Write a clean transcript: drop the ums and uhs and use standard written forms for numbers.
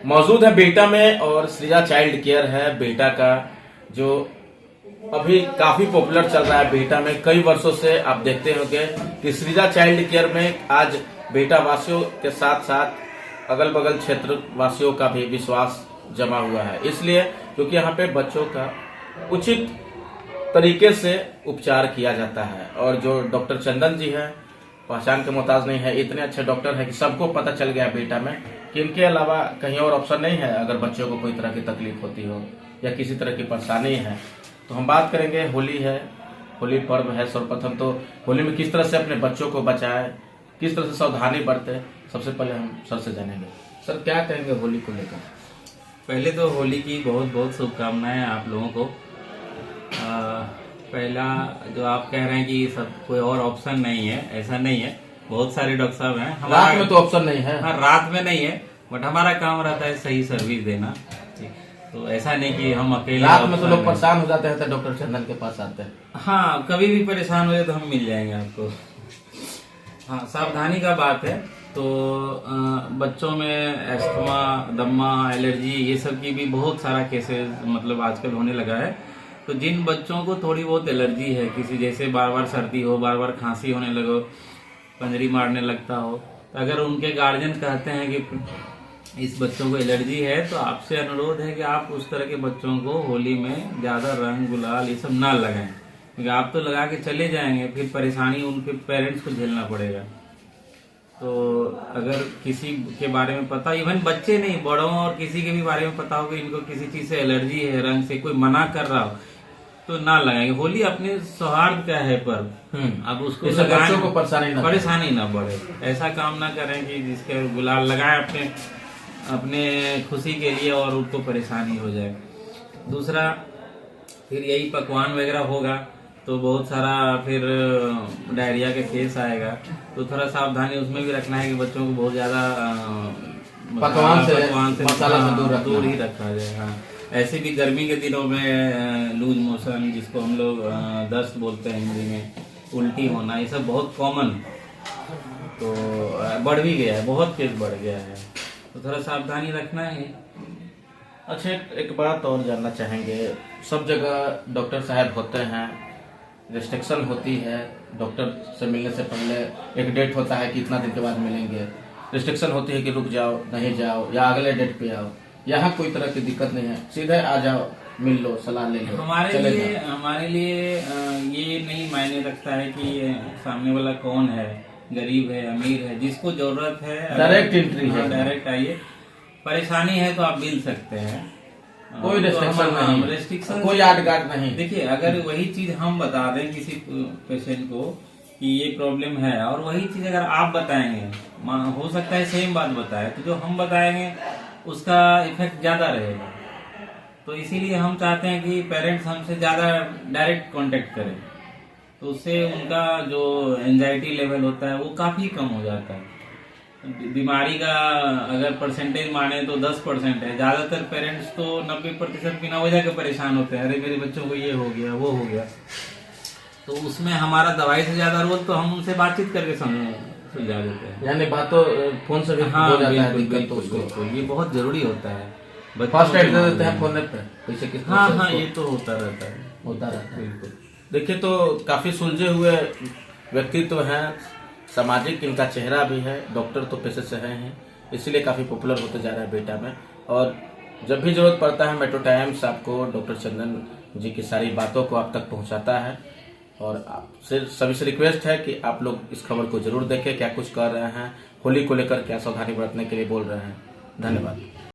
मौजूद है बेटा में और सृजा चाइल्ड केयर है बेटा का, जो अभी काफी पॉपुलर चल रहा है बेटा में। कई वर्षों से आप देखते होंगे कि सृजा चाइल्ड केयर में आज बेटा वासियों के साथ साथ अगल बगल क्षेत्र वासियों का भी विश्वास जमा हुआ है, इसलिए क्योंकि यहाँ पे बच्चों का उचित तरीके से उपचार किया जाता है। और जो डॉक्टर चंदन जी है, पहचान के मोहताज नहीं है, इतने अच्छे डॉक्टर है कि सबको पता चल गया बेटा में कि इनके अलावा कहीं और ऑप्शन नहीं है। अगर बच्चों को कोई तरह की तकलीफ होती हो या किसी तरह की परेशानी है, तो हम बात करेंगे। होली है, होली पर्व है। सर्वप्रथम तो होली में किस तरह से अपने बच्चों को बचाए, किस तरह से सावधानी बरते, सबसे पहले हम सर से जानेंगे। सर, क्या कहेंगे होली को लेकर? पहले तो होली की बहुत बहुत शुभकामनाएं आप लोगों को। पहला जो आप कह रहे हैं कि सब कोई और ऑप्शन नहीं है, ऐसा नहीं है। बहुत सारे डॉक्टर साहब हैं। रात में तो ऑप्शन नहीं है। हाँ, रात में नहीं है, बट हमारा काम रहता है सही सर्विस देना। तो ऐसा नहीं कि हम अकेले। रात में तो लोग परेशान हो जाते हैं तो डॉक्टर चंदन के पास आते हैं। हाँ, कभी भी परेशान हो जाए तो हम मिल जाएंगे आपको। हाँ, सावधानी का बात है तो बच्चों में एस्थमा, दम्मा, एलर्जी, ये सब की भी बहुत सारा केसेस मतलब आजकल होने लगा है। तो जिन बच्चों को थोड़ी बहुत एलर्जी है, किसी जैसे बार बार सर्दी हो, बार बार खांसी होने लगो, पंजरी मारने लगता हो, तो अगर उनके गार्जियन कहते हैं कि इस बच्चों को एलर्जी है, तो आपसे अनुरोध है कि आप उस तरह के बच्चों को होली में ज्यादा रंग गुलाल ये सब ना लगाएं, क्योंकि आप तो लगा के चले जाएंगे, फिर परेशानी उनके पेरेंट्स को झेलना पड़ेगा। तो अगर किसी के बारे में पता, इवन बच्चे नहीं, बड़ों और किसी के भी बारे में पता हो कि इनको किसी चीज से एलर्जी है, रंग से कोई मना कर रहा हो, तो ना लगाएंगे। होली अपने सौहार्द का है पर्व। अब उसको बच्चों को परेशानी ना बढ़े, ऐसा काम ना करें कि जिसके गुलाल लगाए अपने खुशी के लिए और उनको परेशानी हो जाए। दूसरा, फिर यही पकवान वगैरह होगा तो बहुत सारा फिर डायरिया के केस आएगा, तो थोड़ा सावधानी उसमें भी रखना है कि बच्चों को बहुत ज्यादा पकवान से मसाला से दूर ही रखा जाए। हाँ, ऐसे भी गर्मी के दिनों में लूज मोशन, जिसको हम लोग दस्त बोलते हैं हिंदी में, उल्टी होना, ये सब बहुत कॉमन तो बढ़ भी गया है, बहुत केस बढ़ गया है, तो थोड़ा सावधानी रखना है। अच्छा, एक बात और जानना चाहेंगे। सब जगह डॉक्टर साहब होते हैं, रिस्ट्रिक्शन होती है, डॉक्टर से मिलने से पहले एक डेट होता है कि इतना दिन के बाद मिलेंगे, रिस्ट्रिक्शन होती है कि रुक जाओ, नहीं जाओ या अगले डेट पे आओ। यहाँ कोई तरह की दिक्कत नहीं है, सीधे आ जाओ, मिल लो, सलाह ले लो। हमारे लिए ये नहीं मायने रखता है कि सामने वाला कौन है, गरीब है, अमीर है, जिसको जरूरत है डायरेक्ट एंट्री है, डायरेक्ट आइए। परेशानी है तो आप मिल सकते हैं, कोई रेस्ट्रिक्शन नहीं, रेस्ट्रिक्शन कोई याद गार्ड नहीं। देखिए, अगर वही चीज हम बता दें किसी पेशेंट को कि ये प्रॉब्लम है, और वही चीज अगर आप बताएंगे, हो सकता है सेम बात बताए, तो जो हम बताएंगे उसका इफेक्ट ज्यादा रहेगा। तो इसीलिए हम चाहते हैं कि पेरेंट्स हमसे ज्यादा डायरेक्ट कांटेक्ट करें, तो उससे उनका जो एंजाइटी लेवल होता है वो काफी कम हो जाता है। बीमारी का अगर परसेंटेज माने तो 10% है, ज्यादातर पेरेंट्स तो 90% बिना वजह के परेशान होते हैं, अरे मेरे बच्चों को ये हो गया, वो हो गया। तो उसमें हमारा दवाई से ज्यादा रोल तो हम उनसे बातचीत करके सुलझा देते हैं, यानी बातों फोन से भी हो जाता है दिक्कत, तो उसको ये बहुत जरूरी होता है। फर्स्ट एड दे देते हैं फोन पे, कैसे किस तरह से। हाँ, ये तो होता रहता है। बिल्कुल। देखिए, तो काफी सुलझे हुए व्यक्तित्व हैं, सामाजिक इनका चेहरा भी है, डॉक्टर तो पेशे से हैं, इसलिए काफी पॉपुलर होते जा रहा है बेटा में। और जब भी जरूरत पड़ता है मेट्रो टाइम्स आपको डॉक्टर चंदन जी की सारी बातों को आप तक पहुंचाता है। और आपसे सभी से रिक्वेस्ट है कि आप लोग इस खबर को जरूर देखें, क्या कुछ कर रहे हैं, होली को लेकर क्या सावधानी बरतने के लिए बोल रहे हैं। धन्यवाद।